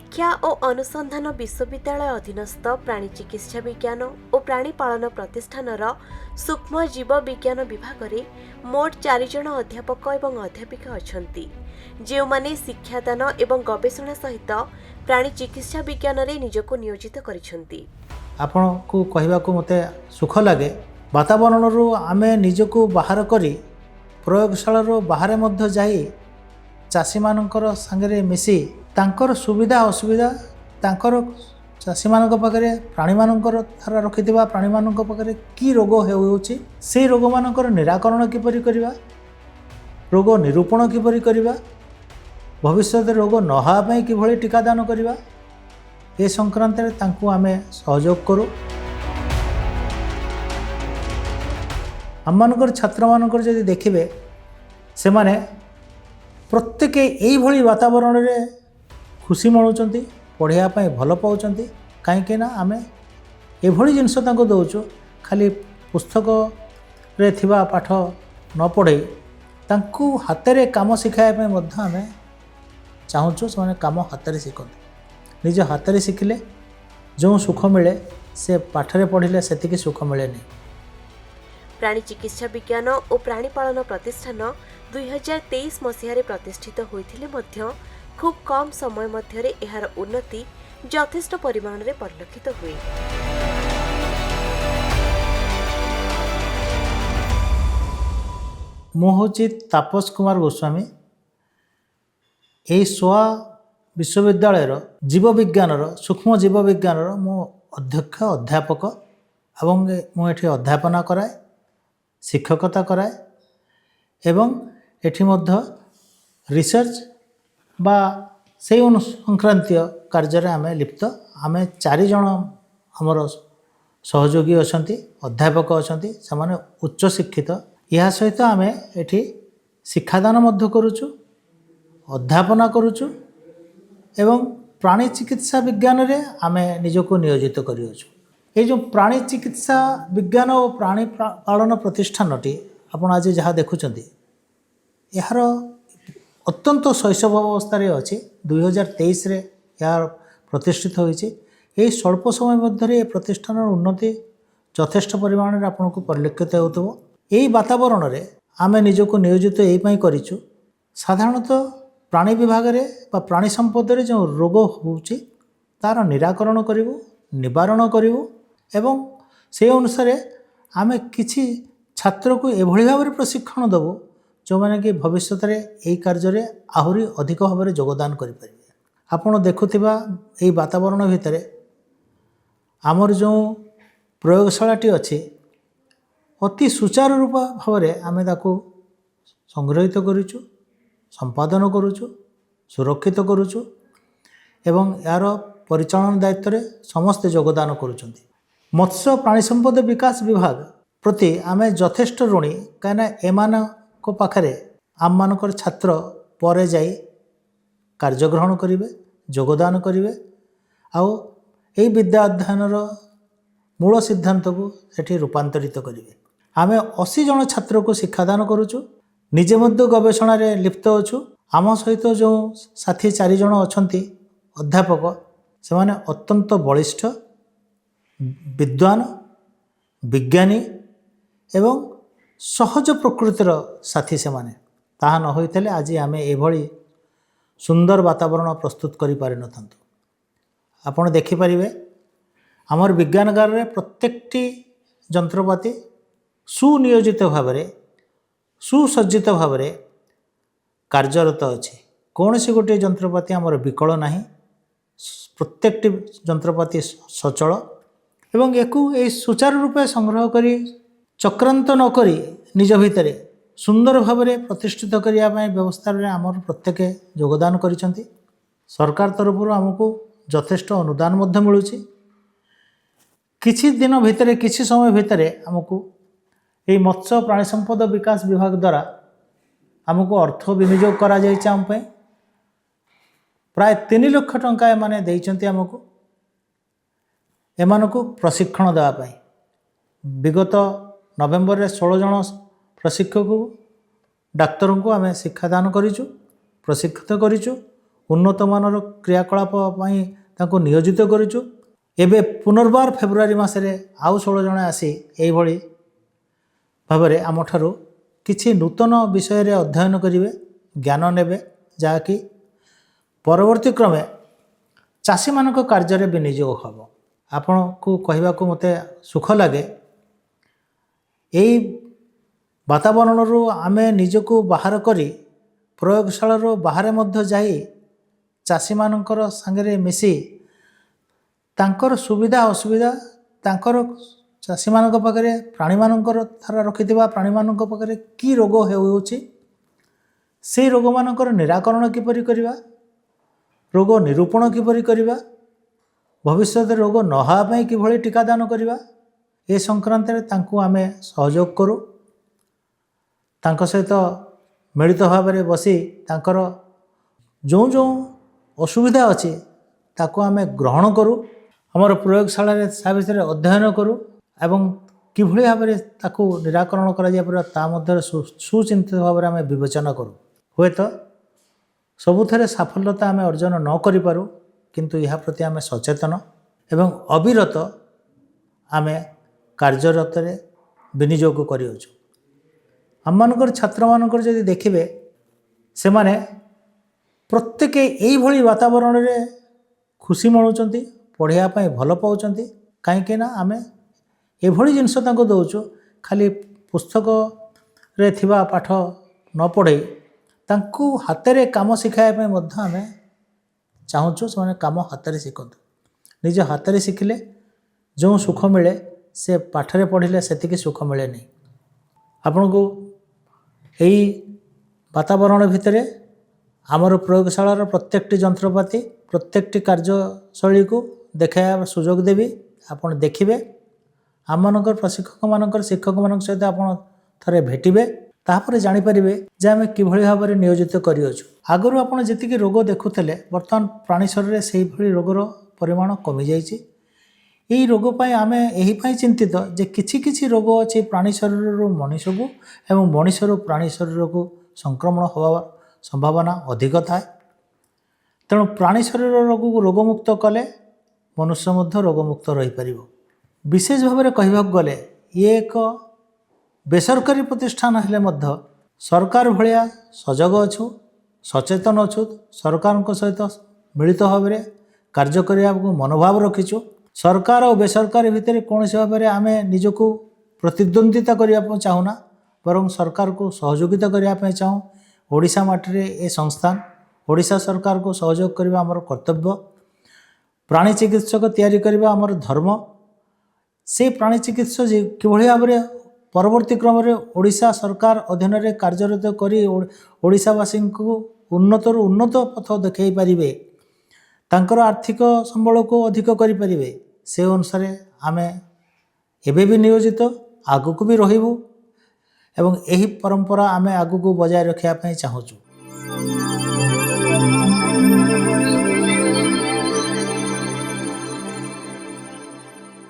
शिक्षा और अनुसंधान विश्वविद्यालय अधीनस्थ प्राणी चिकित्सा विज्ञान और प्राणीपालन प्रतिष्ठानर सूक्ष्म जीव विज्ञान विभाग में मोट 4 जन अध्यापक और अध्यापिका अछंती जो माने शिक्षादान एवं गवेषणा सहित प्राणी चिकित्सा विज्ञान रे निजको नियोजित करिसेंती। आपण को कहवाको मते सुख लगे वातावरण रो आमे निजको बाहर करी प्रयोगशाला रो बाहर मध्य जाई चाषी मानकर संगे मिसी तांकर सुविधा असुविधा तांकर चाषी मानक पाखरे प्राणी मानकर थारा रखिथिबा प्राणी मानक पाखरे की रोग हेउछि से रोग मानकर निराकरण किपरि करिवा रोग निरूपण किपरि करिवा भविष्य रोग नहा पई किभଳି टीकादान करिवा ए संक्रांत रे तांकु आमे सहयोग करू। आममानकर छात्र मानकर जदि देखिबे से माने प्रत्येक यही भली वातावरण रे खुशी मणुचंती पढ़िया पाई भल पाउचंती कहीं ना आमे एभली जिनस तांको दउचो खाली पुस्तक रे थिबा पाठ न पढ़े तांको हातरे काम शिखाया पाई मध्य आमे चाहूचो से काम हातरे शिखते निज हातरे शिखिले जो सुख मिले से पाठरे पढ़िले सेतिकी सुख मिले नहीं। प्राणी चिकित्सा विज्ञान और प्राणीपालन प्रतिष्ठान 2023 मसीह प्रतिष्ठित होइथिले मध्य खूब कम समय मध्य एहार उन्नति यथेष्ट परिमाण में परिलक्षित हुए। मु हूँ तापस कुमार गोस्वामी यही सोआ विश्वविद्यालय जीव विज्ञान सूक्ष्म जीव विज्ञान मो अध्यक्ष अध्यापक एवं मुझे अध्यापना कराए शिक्षकता कराए एवं एठी मध्य रिसर्च बा से संक्रांतीय कार्य आम लिप्त आम 4 जन आमर सहयोगी अच्छा अध्यापक अच्छा से उच्च शिक्षित या सहित आम एठी शिक्षादान मध्य करुचु अध्यापना करुचु एवं प्राणी चिकित्सा विज्ञान रे आम निजको नियोजित करियोछु। ये जो प्राणी चिकित्सा विज्ञान और प्राणी पालन प्रतिष्ठानटी आपण आज जहाँ देखुचंती यार अत्यंत शैशव अवस्था अच्छी 2023 रे यार प्रतिष्ठित होइछि। यही स्वल्प समय मध्य ये प्रतिष्ठान उन्नति यथेष्ट परिमाण में आपको परिलक्षित होतबो। यही वातावरण रे आमे निजको नियोजित यही करिछु। साधारणतः प्राणी विभाग रे बा प्राणी संपद रे जो रोग होउछि तार निराकरण करिवु निवारण करिवु एवं से अनुसार आमे किछि छात्र को एभली भाव प्रशिक्षण देवु जो माने कि भविष्य में यही कार्य आहरी अधिक भाव में योगदान करें। आपड़ देखुवा यही वातावरण भितर आमर जो प्रयोगशालाटी अच्छी अति सुचारू रूप भाव में आम ताकू संग्रहित करुचु संपादन करुचु सुरक्षित करुचु एवं यार परिचालन दायित्व रे समस्ते योगदान करुचंती। मत्स्य प्राणी संपद विकास विभाग प्रति आम यथेष्ट ऋणी कहीं एमान को पाखरे आम मानकर छात्र परे जाई कार्य ग्रहण करिवे योगदान करिवे आउ एई विद्या अध्ययनर मूल सिद्धांत को सेठी रूपांतरित करिवे। आमे 80 जन छात्र को शिक्षादान करुचु निजे मध्य गवेषणा रे लिप्त अछु। आम सहित जो साथी 4 जन अछंती अध्यापक से माने अत्यंत बलिष्ठ विद्वान विज्ञानी एवं सहज प्रकृतिर साथी से माने ताहा न होइतले आज आम एभली सुंदर वातावरण प्रस्तुत करि पारि नथंतु। आपण देखि परिबे हमर विज्ञानगार रे प्रत्येकटी जंत्रपाति सुनियोजित भाव में सुसज्जित भाव में कार्यरत अछि। कौन सी गोटे जंत्रपाति आमर विकल नाही प्रत्येकटी जंत्रपाति सचल एवं एकु ए सुचारू रूपे संग्रह करी चक्रांत न करी निज भितर सुंदर भाव में प्रतिष्ठित करने व्यवस्था में आमर प्रत्येक योगदान करिसेंती। सरकार तरफ आमको यथेष्ट अनुदान मध्य मिलुछि। किछि दिन भितर किछि समय भितर आमको ये मत्स्य प्राणी संपद विकास विभाग द्वारा आमको अर्थ विनियोग करा जायछि। आम पे प्राय 3 लाख टंका एमाने देइचंती आमको एमानकु प्रशिक्षण देवा पाई। विगत नवेम्बर रे 16 जन प्रशिक्षक डाक्तर को आम शिक्षादान करिचु प्रशिक्षित करिचु ଉନ୍ନତମାନର କ୍ରିୟାକଳାପ ପାଇଁ ତାଙ୍କୁ ନିୟୋଜିତ କରିଛୁ। ଏବେ ପୁନର୍ବାର ଫେବୃଆରୀ ମାସରେ ଆଉ 16 ଜଣ ଆସି ଏଇଭଳି ଭାବରେ ଆମଠାରୁ କିଛି ନୂତନ ବିଷୟରେ ଅଧ୍ୟୟନ କରିବେ, ଜ୍ଞାନ ନେବେ, ଯାହାକି ପରବର୍ତ୍ତୀ କ୍ରମେ ଚାଷୀମାନଙ୍କ କାର୍ଯ୍ୟରେ ବିନିଯୋଗ ହେବ। ଆପଣଙ୍କୁ କହିବାକୁ ମୋତେ ସୁଖ ଲାଗେ, ଏଇ ବାତାବରଣରୁ ଆମେ ନିଜକୁ ବାହାର କରି ପ୍ରୟୋଗଶାଳାରୁ ବାହାରେ ମଧ୍ୟ ଯାଇ ଚାଷୀମାନଙ୍କର ସାଙ୍ଗରେ ମିଶି ତାଙ୍କର ସୁବିଧା ଅସୁବିଧା, ତାଙ୍କର ଚାଷୀମାନଙ୍କ ପାଖରେ ପ୍ରାଣୀମାନଙ୍କର ଧାରା ରଖିଥିବା ପ୍ରାଣୀମାନଙ୍କ ପାଖରେ କି ରୋଗ ହେଉଛି, ସେହି ରୋଗମାନଙ୍କର ନିରାକରଣ କିପରି କରିବା, ରୋଗ ନିରୂପଣ କିପରି କରିବା, ଭବିଷ୍ୟତରେ ରୋଗ ନ ହେବା ପାଇଁ କିଭଳି ଟିକାଦାନ କରିବା, ଏ ସଂକ୍ରାନ୍ତରେ ତାଙ୍କୁ ଆମେ ସହଯୋଗ କରୁ। ତାଙ୍କ ସହିତ ମିଳିତ ଭାବରେ ବସି ତାଙ୍କର ଯେଉଁ ଯେଉଁ ଅସୁବିଧା ଅଛି ତାକୁ ଆମେ ଗ୍ରହଣ କରୁ, ଆମର ପ୍ରୟୋଗଶାଳାରେ ତା ଭିତରେ ଅଧ୍ୟୟନ କରୁ ଏବଂ କିଭଳି ଭାବରେ ତାକୁ ନିରାକରଣ କରାଯାଇପାରିବ ତା ମଧ୍ୟରେ ସୁଚିନ୍ତିତ ଭାବରେ ଆମେ ବିବେଚନା କରୁ। ହୁଏତ ସବୁଥିରେ ସାଫଲ୍ୟତା ଆମେ ଅର୍ଜନ ନ କରିପାରୁ, କିନ୍ତୁ ଏହା ପ୍ରତି ଆମେ ସଚେତନ ଏବଂ ଅବିରତ ଆମେ କାର୍ଯ୍ୟରତରେ ବିନିଯୋଗ କରିଅଛୁ। ଆମମାନଙ୍କର ଛାତ୍ରମାନଙ୍କର ଯଦି ଦେଖିବେ, ସେମାନେ ପ୍ରତ୍ୟେକ ଏଇଭଳି ବାତାବରଣରେ ଖୁସି ମଣୁଛନ୍ତି, ପଢ଼ିବା ପାଇଁ ଭଲ ପାଉଛନ୍ତି। କାହିଁକି ନା ଆମେ ଏଭଳି ଜିନିଷ ତାଙ୍କୁ ଦେଉଛୁ, ଖାଲି ପୁସ୍ତକରେ ଥିବା ପାଠ ନ ପଢ଼େଇ ତାଙ୍କୁ ହାତରେ କାମ ଶିଖାଇବା ପାଇଁ ମଧ୍ୟ ଆମେ ଚାହୁଁଛୁ। ସେମାନେ କାମ ହାତରେ ଶିଖନ୍ତୁ। ନିଜ ହାତରେ ଶିଖିଲେ ଯେଉଁ ସୁଖ ମିଳେ ସେ ପାଠରେ ପଢ଼ିଲେ ସେତିକି ସୁଖ ମିଳେନି। ଆପଣଙ୍କୁ ଏହି ବାତାବରଣ ଭିତରେ ଆମର ପ୍ରୟୋଗଶାଳାର ପ୍ରତ୍ୟେକଟି ଯନ୍ତ୍ରପାତି, ପ୍ରତ୍ୟେକଟି କାର୍ଯ୍ୟଶୈଳୀକୁ ଦେଖାଇବା ସୁଯୋଗ ଦେବି। ଆପଣ ଦେଖିବେ, ଆମମାନଙ୍କର ପ୍ରଶିକ୍ଷକମାନଙ୍କର ଶିକ୍ଷକମାନଙ୍କ ସହିତ ଆପଣ ଥରେ ଭେଟିବେ, ତାପରେ ଜାଣିପାରିବେ ଯେ ଆମେ କିଭଳି ଭାବରେ ନିୟୋଜିତ କରିଅଛୁ। ଆଗରୁ ଆପଣ ଯେତିକି ରୋଗ ଦେଖୁଥିଲେ, ବର୍ତ୍ତମାନ ପ୍ରାଣୀ ଶରୀରରେ ସେହିଭଳି ରୋଗର ପରିମାଣ କମିଯାଇଛି। ଏହି ରୋଗ ପାଇଁ ଆମେ ଏହିପାଇଁ ଚିନ୍ତିତ ଯେ କିଛି କିଛି ରୋଗ ଅଛି ପ୍ରାଣୀ ଶରୀରରୁ ମଣିଷକୁ ଏବଂ ମଣିଷରୁ ପ୍ରାଣୀ ଶରୀରକୁ ସଂକ୍ରମଣ ହେବାର ସମ୍ଭାବନା ଅଧିକ ଥାଏ। ତେଣୁ ପ୍ରାଣୀ ଶରୀର ରୋଗକୁ ରୋଗମୁକ୍ତ କଲେ ମନୁଷ୍ୟ ମଧ୍ୟ ରୋଗମୁକ୍ତ ରହିପାରିବ। ବିଶେଷ ଭାବରେ କହିବାକୁ ଗଲେ ଇଏ ଏକ ବେସରକାରୀ ପ୍ରତିଷ୍ଠାନ ହେଲେ ମଧ୍ୟ ସରକାର ଭଳିଆ ସଜଗ ଅଛୁ, ସଚେତନ ଅଛୁ, ସରକାରଙ୍କ ସହିତ ମିଳିତ ଭାବରେ କାର୍ଯ୍ୟ କରିବାକୁ ମନୋଭାବ ରଖିଛୁ। ସରକାର ଓ ବେସରକାରୀ ଭିତରେ କୌଣସି ଭାବରେ ଆମେ ନିଜକୁ ପ୍ରତିଦ୍ୱନ୍ଦିତା କରିବା ପାଇଁ ଚାହୁଁନା, ବରଂ ସରକାରକୁ ସହଯୋଗିତା କରିବା ପାଇଁ ଚାହୁଁ। ଓଡ଼ିଶା ମାଟିରେ ଏ ସଂସ୍ଥାନ, ଓଡ଼ିଶା ସରକାରକୁ ସହଯୋଗ କରିବା ଆମର କର୍ତ୍ତବ୍ୟ। ପ୍ରାଣୀ ଚିକିତ୍ସକ ତିଆରି କରିବା ଆମର ଧର୍ମ। ସେ ପ୍ରାଣୀ ଚିକିତ୍ସକ କିଭଳି ଭାବରେ ପରବର୍ତ୍ତୀ କ୍ରମରେ ଓଡ଼ିଶା ସରକାର ଅଧୀନରେ କାର୍ଯ୍ୟରତ କରି ଓଡ଼ିଶାବାସୀଙ୍କୁ ଉନ୍ନତରୁ ଉନ୍ନତ ପଥ ଦେଖାଇ ପାରିବେ, ତାଙ୍କର ଆର୍ଥିକ ସମ୍ବଳକୁ ଅଧିକ କରିପାରିବେ, ସେ ଅନୁସାରେ ଆମେ ଏବେ ବି ନିୟୋଜିତ, ଆଗକୁ ବି ରହିବୁ ଏବଂ ଏହି ପରମ୍ପରା ଆମେ ଆଗକୁ ବଜାୟ ରଖିବା ପାଇଁ ଚାହୁଁଛୁ।